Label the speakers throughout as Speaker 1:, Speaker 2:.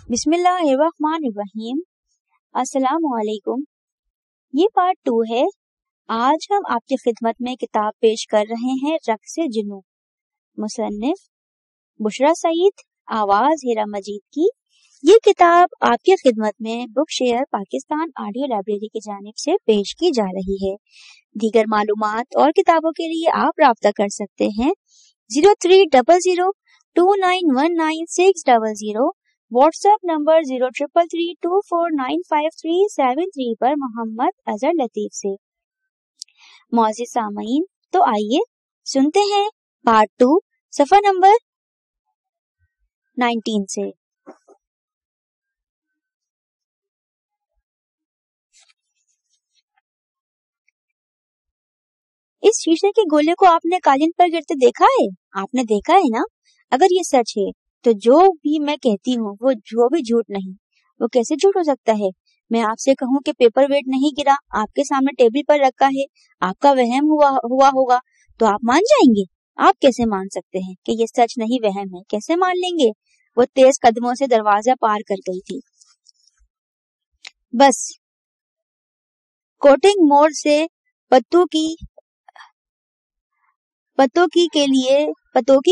Speaker 1: بسم اللہ الرحمن الرحیم۔ السلام علیکم۔ یہ پارٹ 2 ہے۔ آج ہم آپ کی خدمت میں کتاب پیش کر رہے ہیں رقص جنوں، مصنف بشرا سعید، آواز ہیرا مجید کی۔ یہ کتاب آپ کی خدمت میں بک شیئر پاکستان آڈیو لائبریری کی جانب سے پیش کی جا رہی ہے۔ دیگر معلومات اور کتابوں کے لیے آپ رابطہ کر سکتے ہیں 0300291960، واٹس ایپ نمبر 0333249573 پر محمد اظہر لطیف سے۔ معزز سامعین، تو آئیے سنتے ہیں پارٹ 2 صفحہ نمبر 19 سے۔ اس شیشے کے گولے کو آپ نے قالین پر گرتے دیکھا ہے؟ آپ نے دیکھا ہے نا؟ اگر یہ سچ ہے تو جو بھی میں کہتی ہوں وہ بھی جھوٹ نہیں۔ وہ کیسے جھوٹ ہو سکتا ہے؟ میں آپ سے کہوں کہ پیپر ویٹ نہیں گرا، آپ کے سامنے ٹیبل پر رکھا ہے، آپ کا وہم ہوا ہوگا تو آپ مان جائیں گے؟ آپ کیسے مان سکتے ہیں کہ یہ سچ نہیں وہم ہے؟ کیسے مان لیں گے؟ وہ تیز قدموں سے دروازہ پار کر گئی تھی۔ بس کوٹنگ موڑ سے پتوکی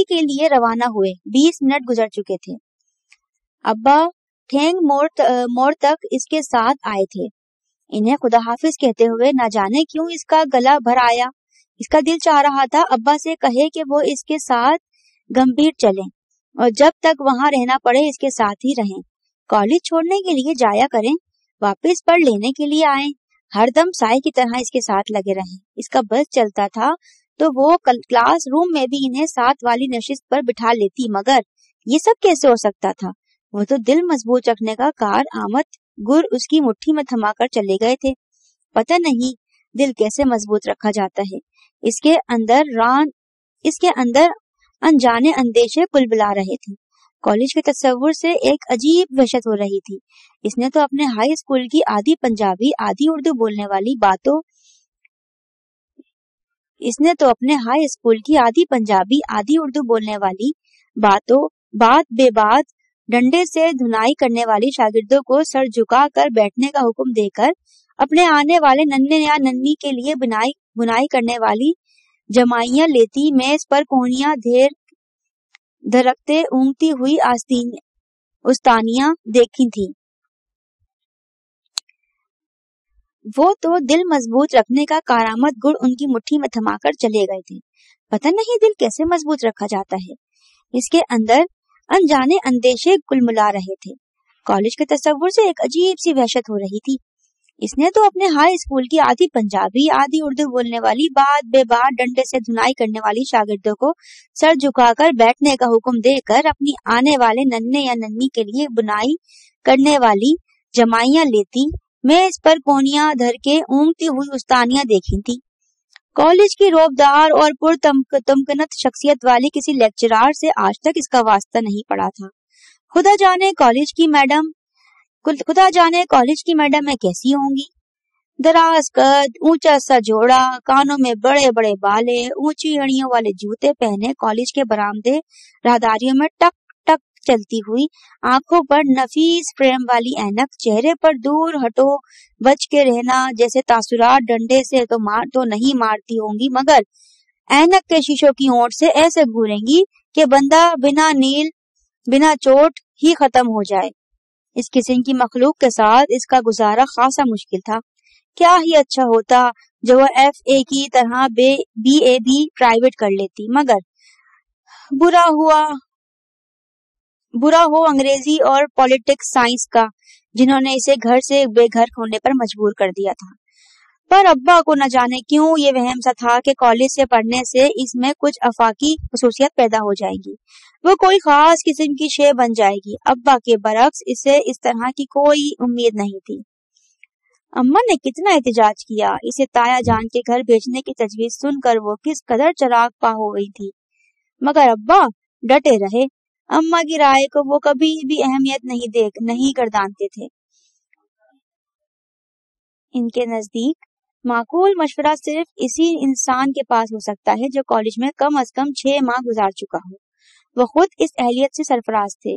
Speaker 1: کے لیے روانہ ہوئے۔ 20 منٹ گزر چکے تھے۔ ابا ٹھینگ موڑ تک اس کے ساتھ آئے تھے۔ انہیں خدا حافظ کہتے ہوئے نہ جانے کیوں اس کا گلا بھر آیا۔ اس کا دل چاہ رہا تھا ابا سے کہے کہ وہ اس کے ساتھ گمبھیر چلیں اور جب تک وہاں رہنا پڑے اس کے ساتھ ہی رہیں۔ کالج چھوڑنے کے لیے جایا کریں، واپس پڑھ لینے کے لیے آئیں، ہر دم سائے کی طرح اس کے ساتھ لگے رہیں۔ اس کا بس چلتا تھا تو وہ کلاس روم میں بھی انہیں ساتھ والی نشست پر بٹھا لیتی، مگر یہ سب کیسے ہو سکتا تھا؟ وہ تو دل مضبوط رکھنے کا کار آمد گر اس کی مٹھی میں تھما کر چلے گئے تھے۔ پتہ نہیں دل کیسے مضبوط رکھا جاتا ہے۔ اس کے اندر انجانے اندیشے کلبلا رہے تھے۔ کالج کے تصور سے ایک عجیب وحشت ہو رہی تھی۔ اس نے تو اپنے ہائی اسکول کی آدھی پنجابی آدھی اردو بولنے والی بات بے بات ڈنڈے سے دھنائی کرنے والی شاگردوں کو سر جھکا کر بیٹھنے کا حکم دے کر اپنے آنے والے ننھے یا ننھی کے لیے بنائی کرنے والی جمائیاں لیتی، میز پر کونیاں دھرکتے اونگتی ہوئی استانیاں دیکھی تھی۔ وہ تو دل مضبوط رکھنے کا کارآمد گڑ ان کی مٹھی میں تھما کر چلے گئے تھے۔ پتہ نہیں دل کیسے مضبوط رکھا جاتا ہے۔ اس کے اندر انجانے اندیشے کلملا رہے تھے۔ کالج کے تصور سے ایک عجیب سی وحشت ہو رہی تھی۔ اس نے تو اپنے ہائی اسکول کی آدھی پنجابی آدھی اردو بولنے والی بات بے بات ڈنڈے سے دھنائی کرنے والی شاگردوں کو سر جھکا کر بیٹھنے کا حکم دے کر اپنی آنے والے ننھے یا ننھی کے لیے بنائی کرنے والی جمائیاں لیتی، میز پر کونیاں دھر کے اونگتی ہوئی استانیاں دیکھی تھی۔ کالج کی روبدار اور پرتمکنت شخصیت والی کسی لیکچرار سے آج تک اس کا واسطہ نہیں پڑا تھا۔ خدا جانے کالج کی میڈم میں کیسی ہوں گی؟ دراز قد، اونچا سا جوڑا، کانوں میں بڑے بڑے بالے، اونچی اڑیوں والے جوتے پہنے کالج کے برآمدے راہداریوں میں ٹک ٹک چلتی ہوئی، آنکھوں پر نفیس فریم والی اینک، چہرے پر دور ہٹو بچ کے رہنا جیسے تاثرات ڈنڈے سے تو نہیں مارتی ہوں گی مگر اینک کے شیشوں کی اونٹ سے ایسے گھوریں گی کہ بندہ بنا چوٹ ہی ختم ہو جائے۔ اس قسم کی مخلوق کے ساتھ اس کا گزارا خاصا مشکل تھا۔ کیا ہی اچھا ہوتا جو وہ FA کی طرح BA بھی پرائیویٹ کر لیتی، مگر برا ہو انگریزی اور پولیٹکس سائنس کا، جنہوں نے اسے گھر سے بے گھر ہونے پر مجبور کر دیا تھا۔ پر ابا کو نہ جانے کیوں یہ وہم سا تھا کہ کالج سے پڑھنے سے اس میں کچھ آفاقی خصوصیت پیدا ہو جائے گی، وہ کوئی خاص قسم کی شے بن جائے گی۔ ابا کے برعکس اسے اس طرح کی کوئی امید نہیں تھی۔ اماں نے کتنا احتجاج کیا، اسے تایا جان کے گھر بھیجنے کی تجویز سن کر وہ کس قدر چراغ پا ہو گئی تھی، مگر ابا ڈٹے رہے۔ اماں کی رائے کو وہ کبھی بھی اہمیت نہیں گردانتے تھے۔ ان کے نزدیک معقول مشورہ صرف اسی انسان کے پاس ہو سکتا ہے جو کالج میں کم از کم 6 ماہ گزار چکا ہو۔ وہ خود اس اہلیت سے سرفراز تھے۔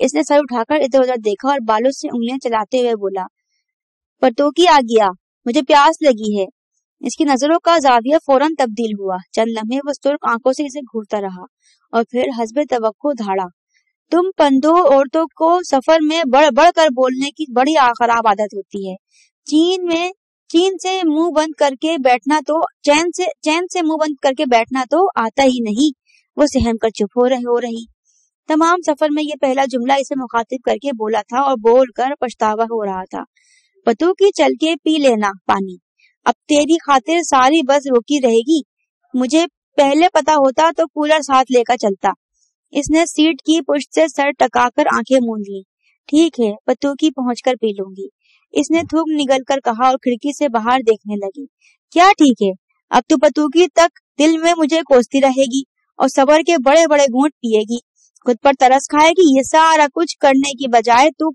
Speaker 1: اس نے سر اٹھاکر ادھر ادھر دیکھا اور بالوں سے انگلیاں چلاتے ہوئے بولا, پتوکی آ گیا, مجھے پیاس لگی ہے. اس کی نظروں کا زاویہ فوراً تبدیل ہوا. چند لمحے وہ سرخ آنکھوں سے اسے گھورتا رہا اور پھر حسب توقع دھاڑا, تم پندو عورتوں کو سفر میں بڑھ بڑھ کر بولنے کی بڑی خراب عادت ہوتی ہے. چین سے منہ بند کر کے بیٹھنا تو چین سے منہ بند کر کے بیٹھنا تو آتا ہی نہیں. وہ سہم کر چپ ہو رہی. تمام سفر میں یہ پہلا جملہ اسے مخاطب کر کے بولا تھا اور بول کر پچھتاوا ہو رہا تھا. پتوکی چل کے پی لینا پانی, اب تیری خاطر ساری بس روکی رہے گی. مجھے پہلے پتا ہوتا تو کولر ساتھ لے کر چلتا. اس نے سیٹ کی پشت سے سر ٹکا کر آنکھیں موند لی. ٹھیک ہے, پتوکی پہنچ کر پی لوں گی, اس نے تھوک نگل کر کہا اور کھڑکی سے باہر دیکھنے لگی. کیا ٹھیک ہے, اب تو پتوکی تک دل میں مجھے کوستی رہے گی اور صبر کے بڑے بڑے گھونٹ پیے گی, خود پر ترس کھائے گی. یہ سارا کچھ کرنے کی بجائے تو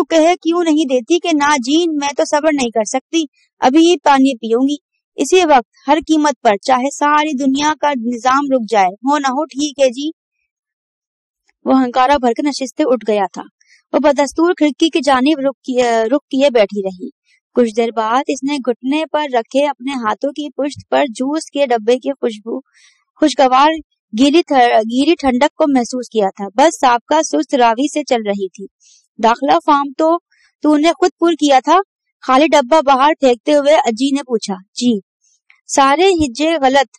Speaker 1: کہے کیوں نہیں دیتی کہ نا جین, میں تو صبر نہیں کر سکتی, ابھی پانی پیوں گی اسی وقت, ہر قیمت پر, چاہے ساری دنیا کا نظام رک جائے, ہو نہ ہو. ٹھیک ہے جی. وہ ہنکارا بھر کے نشست سے اٹھ گیا تھا. وہ بدستور کھڑکی کی جانب رخ کیے بیٹھی رہی. کچھ دیر بعد اس نے گھٹنے پر رکھے اپنے ہاتھوں کی پشت پر جوس کے ڈبے کی خوشگوار گیلی ٹھنڈک کو محسوس کیا تھا. بس سابقہ سست راوی سے چل رہی تھی. داخلہ فارم تو نے خود پر کیا تھا؟ خالی ڈبہ باہر پھینکتے ہوئے اجی نے پوچھا. جی. سارے ہجے غلط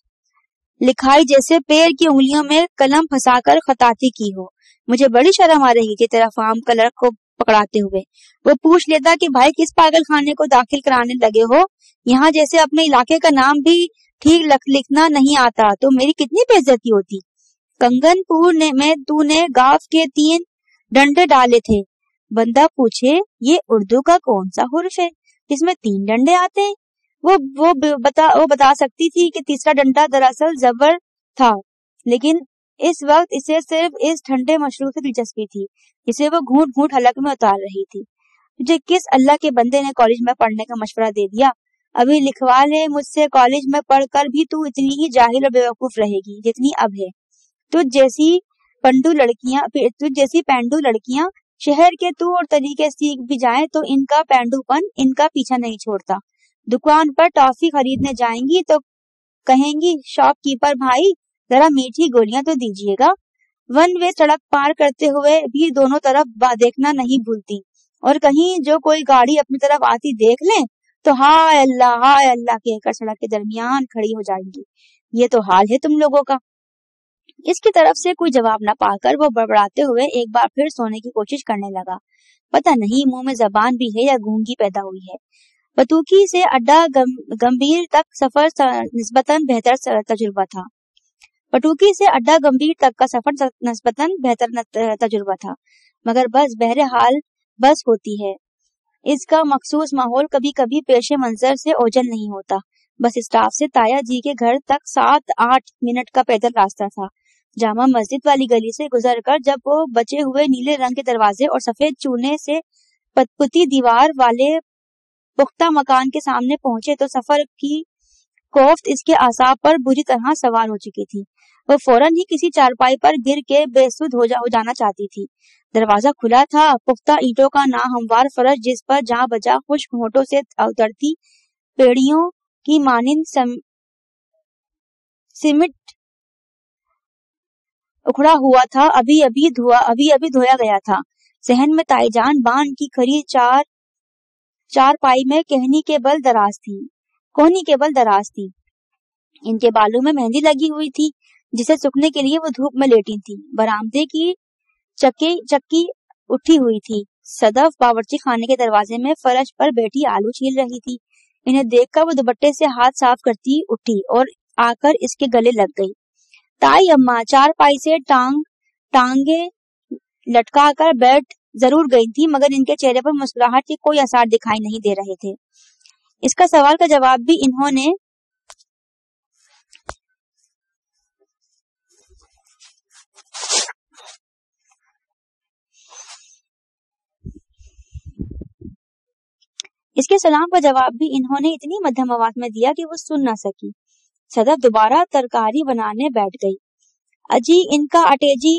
Speaker 1: لکھائی جیسے پیر کی انگلیوں میں قلم پھنسا کر خطاطی کی ہو. مجھے بڑی شرم آ رہی تھی تیرا فارم کلرک کو پکڑاتے ہوئے. وہ پوچھ لیتا کہ بھائی کس پاگل خانے کو داخل کرانے لگے ہو, یہاں جیسے اپنے علاقے کا نام بھی ٹھیک لکھنا نہیں آتا تو میری کتنی بے عزتی ہوتی. کنگن پور میں تو نے گاف کے 3 ڈنڈے ڈالے تھے. بندہ پوچھے یہ اردو کا کون سا حرف ہے جس میں 3 ڈنڈے آتے ہیں. وہ بتا سکتی تھی کہ تیسرا ڈنڈا دراصل زبر تھا, لیکن اس وقت اسے صرف اس ٹھنڈے مشروب سے دلچسپی تھی جسے وہ گھونٹ گھونٹ حلق میں اتار رہی تھی. مجھے کس اللہ کے بندے نے کالج میں پڑھنے کا مشورہ دے دیا؟ ابھی لکھوا لے مجھ سے, کالج میں پڑھ کر بھی تو اتنی ہی جاہل اور بیوقوف رہے گی جتنی اب ہے. تجھ جیسی پینڈو لڑکیاں شہر کے طور طریقے سیکھ بھی جائیں تو ان کا پینڈو پن ان کا پیچھا نہیں چھوڑتا. دکان پر ٹافی خریدنے جائیں گی تو کہیں گی شاپ کیپر بھائی ذرا میٹھی گولیاں تو دیجیے گا. 1 وے سڑک پار کرتے ہوئے بھی دونوں طرف دیکھنا نہیں بھولتی, اور کہیں جو کوئی گاڑی اپنی طرف آتی دیکھ لیں تو ہائے اللہ کہہ کر سڑک کے درمیان کھڑی ہو جائیں گی. یہ تو حال ہے تم لوگوں کا. اس کی طرف سے کوئی جواب نہ پا کر وہ بڑبڑاتے ہوئے ایک بار پھر سونے کی کوشش کرنے لگا. پتہ نہیں منہ میں زبان بھی ہے یا گونگی پیدا ہوئی ہے. پتوکی سے اڈا گمبھیر تک سفر نسبتاً بہتر تجربہ تھا. مگر بس بہرحال بس ہوتی ہے. اس کا مخصوص ماحول کبھی کبھی پیش منظر سے اوجھل نہیں ہوتا. بس اسٹاف سے تایا جی کے گھر تک 7-8 منٹ کا پیدل راستہ تھا. جامع مسجد والی گلی سے گزر کر جب وہ بچے ہوئے نیلے رنگ کے دروازے اور سفید چونے سے پتی دیوار والے پختہ مکان کے سامنے پہنچے تو سفر کی کوفت اس کے اعصاب پر بری طرح سوار ہو چکی تھی. وہ فوراً ہی کسی چارپائی پر گر کے بے سود ہو جانا چاہتی تھی. دروازہ کھلا تھا. پختہ اینٹوں کا ناہموار فرش جس پر جاں بجا خشک ہونٹوں سے اترتی پیڑیوں کی مانند سیمنٹ اکھڑا ہوا تھا, ابھی ابھی دھویا گیا تھا. صحن میں تائی جان بان کی کھری چار پائی میں کوہنی کے بل دراز تھی. ان کے بالوں میں مہندی لگی ہوئی تھی جسے سکھنے کے لیے وہ دھوپ میں لیٹی تھی. برآمدے کی چکی اٹھی ہوئی تھی. صدف باورچی خانے کے دروازے میں فرش پر بیٹھی آلو چھیل رہی تھی. انہیں دیکھ کر وہ دوپٹے سے ہاتھ صاف کرتی اٹھی اور آ کر اس کے گلے لگ گئی. تائی اماں چار پائی سے ٹانگیں لٹکا کر بیٹھ ضرور گئی تھی, مگر ان کے چہرے پر مسکراہٹ کے کوئی آثار دکھائی نہیں دے رہے تھے. اس کا سوال کا جواب بھی انہوں نے اتنی مدھم آواز میں دیا کہ وہ سن نہ سکی. صدف دوبارہ ترکاری بنانے بیٹھ گئی. اجی ان کا اٹے جی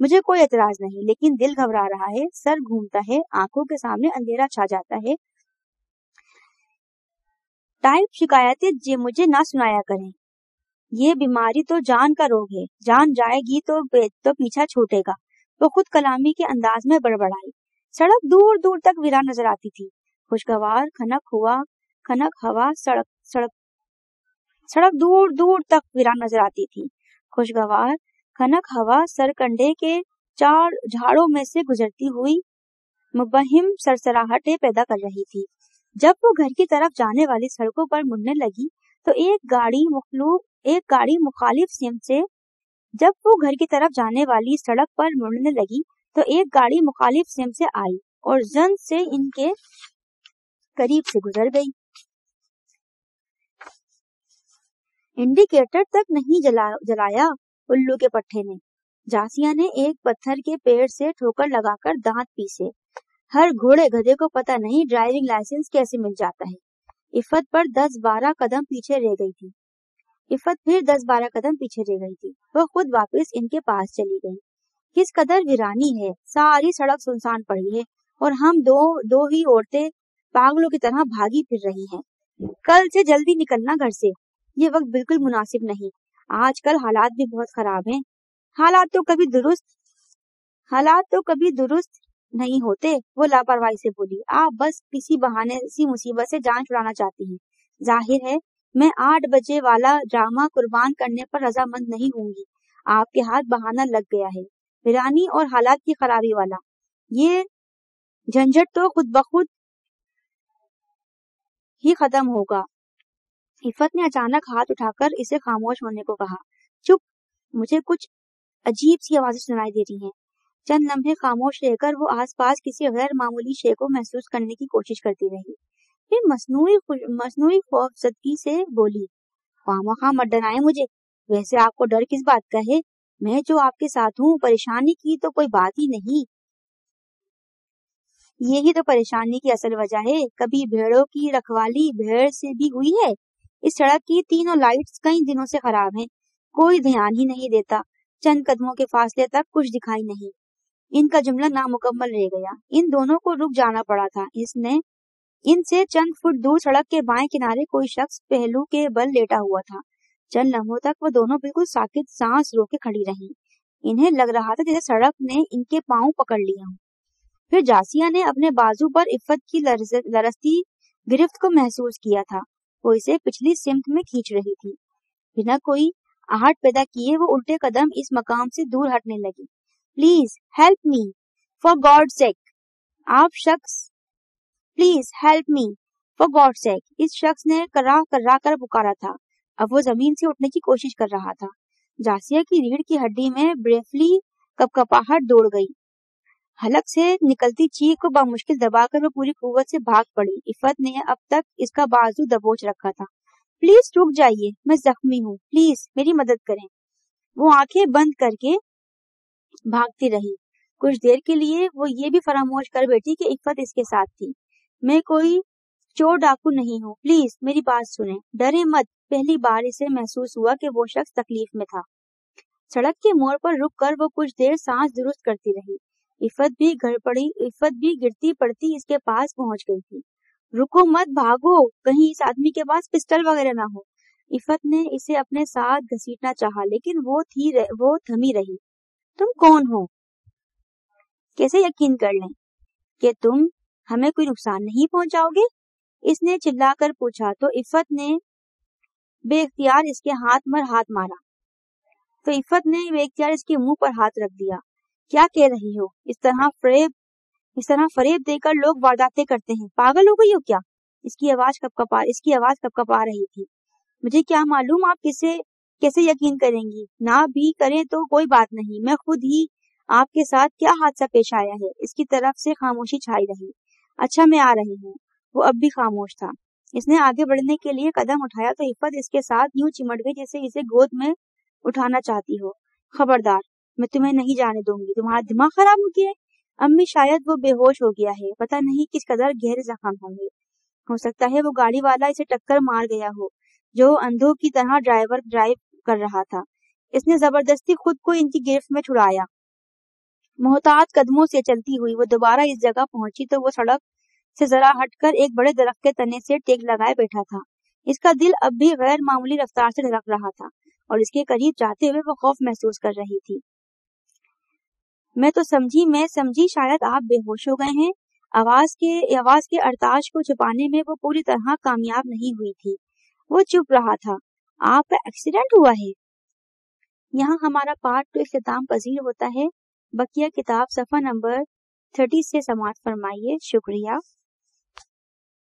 Speaker 1: مجھے کوئی اعتراض نہیں، لیکن دل گھبرا رہا ہے، سر گھومتا ہے، آنکھوں کے سامنے اندھیرا چھا جاتا ہے۔ ٹائپ شکایتیں مجھے نہ سنایا کریں، یہ بیماری تو جان کا روگ ہے، جان جائے گی تو پیچھا چھوٹے گا۔ وہ خود کلامی کے انداز میں بڑبڑائی۔ سڑک دور دور تک ویران نظر آتی تھی، خوشگوار کھنک ہوا سڑک دور دور تک ویران نظر آتی تھی، خوشگوار کھنک ہوا سرکنڈے کے چار جھاڑوں میں سے گزرتی ہوئی مبہم سرسراہٹیں پیدا کر رہی تھی۔ جب وہ گھر کی طرف جانے والی سڑکوں پر مڑنے لگی تو ایک گاڑی مخالف سمت سے جب وہ گھر کی طرف جانے والی سڑک پر مڑنے لگی تو ایک گاڑی مخالف سمت سے آئی اور زن سے ان کے قریب سے گزر گئی۔ انڈیکیٹر تک نہیں جلایا الو کے پٹھے نے۔ جاسیہ نے ایک پتھر کے پیڑ سے ٹھوکر لگا کر دانت پیسے۔ ہر گھوڑے گدھے کو پتہ نہیں ڈرائیونگ لائسنس کیسے مل جاتا ہے۔ عفت پر 10-12 قدم پیچھے رہ گئی تھی۔ عفت پھر 10-12 قدم پیچھے رہ گئی تھی۔ وہ خود واپس ان کے پاس چلی گئی۔ کس قدر ویرانی ہے، ساری سڑک سنسان پڑی ہے اور ہم دو ہی عورتیں پاگلوں کی طرح بھاگی پھر رہی ہیں۔ کل سے جلدی نکلنا گھر سے، یہ وقت بالکل مناسب نہیں۔ آج کل حالات بھی بہت خراب ہیں۔ حالات تو کبھی درست نہیں ہوتے۔ وہ لاپرواہی سے بولی، آپ بس کسی بہانے اسی مصیبت سے جان چھڑانا چاہتی ہیں۔ ظاہر ہے میں 8 بجے والا ڈرامہ قربان کرنے پر رضامند نہیں ہوں گی۔ آپ کے ہاتھ بہانہ لگ گیا ہے، ویرانی اور حالات کی خرابی والا۔ یہ جھنجٹ تو خود بخود ہی ختم ہوگا۔ عفت نے اچانک ہاتھ اٹھا کر اسے خاموش ہونے کو کہا۔ چپ، مجھے کچھ عجیب سی آوازیں سنائی دے رہی ہیں۔ چند لمحے خاموش رہ کر وہ آس پاس کسی غیر معمولی شے کو محسوس کرنے کی کوشش کرتی رہی، پھر مصنوعی خوفزدگی سے بولی، خواہ مت ڈرائیں مجھے، ویسے آپ کو ڈر کس بات کا ہے؟ میں جو آپ کے ساتھ ہوں، پریشانی کی تو کوئی بات ہی نہیں۔ یہی تو پریشانی کی اصل وجہ ہے۔ کبھی بھیڑوں کی رکھوالی بھیڑ سے بھی ہوئی ہے؟ اس سڑک کی تینوں لائٹس کئی دنوں سے خراب ہیں، کوئی دھیان ہی نہیں دیتا۔ چند قدموں کے فاصلے تک کچھ دکھائی نہیں۔ ان کا جملہ نامکمل رہ گیا۔ ان دونوں کو رک جانا پڑا تھا۔ ان سے چند فٹ دور سڑک کے بائیں کنارے کوئی شخص پہلو کے بل لیٹا ہوا تھا۔ چند لمحوں تک وہ دونوں بالکل ساکت سانس روکے کھڑی رہیں۔ انہیں لگ رہا تھا جیسے سڑک نے ان کے پاؤں پکڑ لیے ہوں۔ پھر جاسیہ نے اپنے بازو پر عفت کی لرزتی گرفت کو محسوس کیا تھا۔ وہ اسے پچھلی سمت میں کھینچ رہی تھی۔ بنا کوئی آہٹ پیدا کیے وہ الٹے قدم اس مقام سے دور ہٹنے لگی۔ Please help me for God sake, آپ شخص، please help me for God sake, اس شخص نے کرا کر پکارا تھا۔ اب وہ زمین سے اٹھنے کی کوشش کر رہا تھا۔ جاسیہ کی ریڑھ کی ہڈی میں بریفلی کپکپاہٹ دوڑ گئی۔ حلق سے نکلتی چیخ کو بامشکل دبا کر وہ پوری قوت سے بھاگ پڑی۔ عفت نے اب تک اس کا بازو دبوچ رکھا تھا۔ پلیز رک جائیے، میں زخمی ہوں، پلیز میری مدد کریں۔ وہ آنکھیں بند کر کے بھاگتی رہی۔ کچھ دیر کے لیے وہ یہ بھی فراموش کر بیٹھی کہ عفت اس کے ساتھ تھی۔ میں کوئی چور ڈاکو نہیں ہوں، پلیز میری بات سنیں، ڈریں مت۔ پہلی بار اسے محسوس ہوا کہ وہ شخص تکلیف میں تھا۔ سڑک کے موڑ پر رک کر وہ کچھ دیر سانس درست کرتی رہی۔ عفت بھی گرتی پڑتی اس کے پاس پہنچ گئی تھی۔ رکو مت، بھاگو، کہیں اس آدمی کے پاس پسٹل وغیرہ نہ ہو۔ عفت نے اسے اپنے ساتھ گھسیٹنا چاہا لیکن وہ تھمی رہی۔ تم کون ہو؟ کیسے یقین کر لیں کہ تم ہمیں کوئی نقصان نہیں پہنچاؤ گے؟ اس نے چلا کر پوچھا تو عفت نے بے اختیار اس کے ہاتھ مارا۔ تو عفت نے بے اختیار اس کے منہ پر ہاتھ رکھ دیا۔ کیا کہہ رہی ہو؟ اس طرح فریب دے کر لوگ وارداتیں کرتے ہیں، پاگل ہو گئی ہو کیا؟ اس کی آواز کپکپا رہی تھی۔ مجھے کیا معلوم آپ کیسے یقین کریں گی؟ نہ بھی کریں تو کوئی بات نہیں، میں خود ہی آپ کے ساتھ کیا حادثہ پیش آیا ہے؟ اس کی طرف سے خاموشی چھائی رہی۔ اچھا میں آ رہی ہوں۔ وہ اب بھی خاموش تھا۔ اس نے آگے بڑھنے کے لیے قدم اٹھایا تو عفت اس کے ساتھ یوں چمٹ گئی جیسے اسے گود میں اٹھانا چاہتی ہو۔ خبردار، میں تمہیں نہیں جانے دوں گی، تمہارا دماغ خراب ہو گیا ہے؟ امی شاید وہ بے ہوش ہو گیا ہے، پتہ نہیں کس قدر گہرے زخم ہوں گے۔ ہو سکتا ہے وہ گاڑی والا اسے ٹکر مار گیا ہو جو اندھوں کی طرح ڈرائیو کر رہا تھا۔ اس نے زبردستی خود کو ان کی گرفت میں چھڑایا۔ محتاط قدموں سے چلتی ہوئی وہ دوبارہ اس جگہ پہنچی تو وہ سڑک سے ذرا ہٹ کر ایک بڑے درخت کے تنے سے ٹیک لگائے بیٹھا تھا۔ اس کا دل اب بھی غیر معمولی رفتار سے دھڑک رہا تھا اور اس کے قریب جاتے ہوئے وہ خوف محسوس کر رہی تھی۔ میں سمجھی شاید آپ بے ہوش ہو گئے ہیں۔ آواز کے ارتاش کو چھپانے میں وہ پوری طرح کامیاب نہیں ہوئی تھی۔ وہ چپ رہا تھا۔ آپ کا ایکسیڈنٹ ہوا ہے؟ یہاں ہمارا پارٹ 2 اختتام پذیر ہوتا ہے۔ بقیہ کتاب صفحہ نمبر 30 سے سماعت فرمائیے۔ شکریہ۔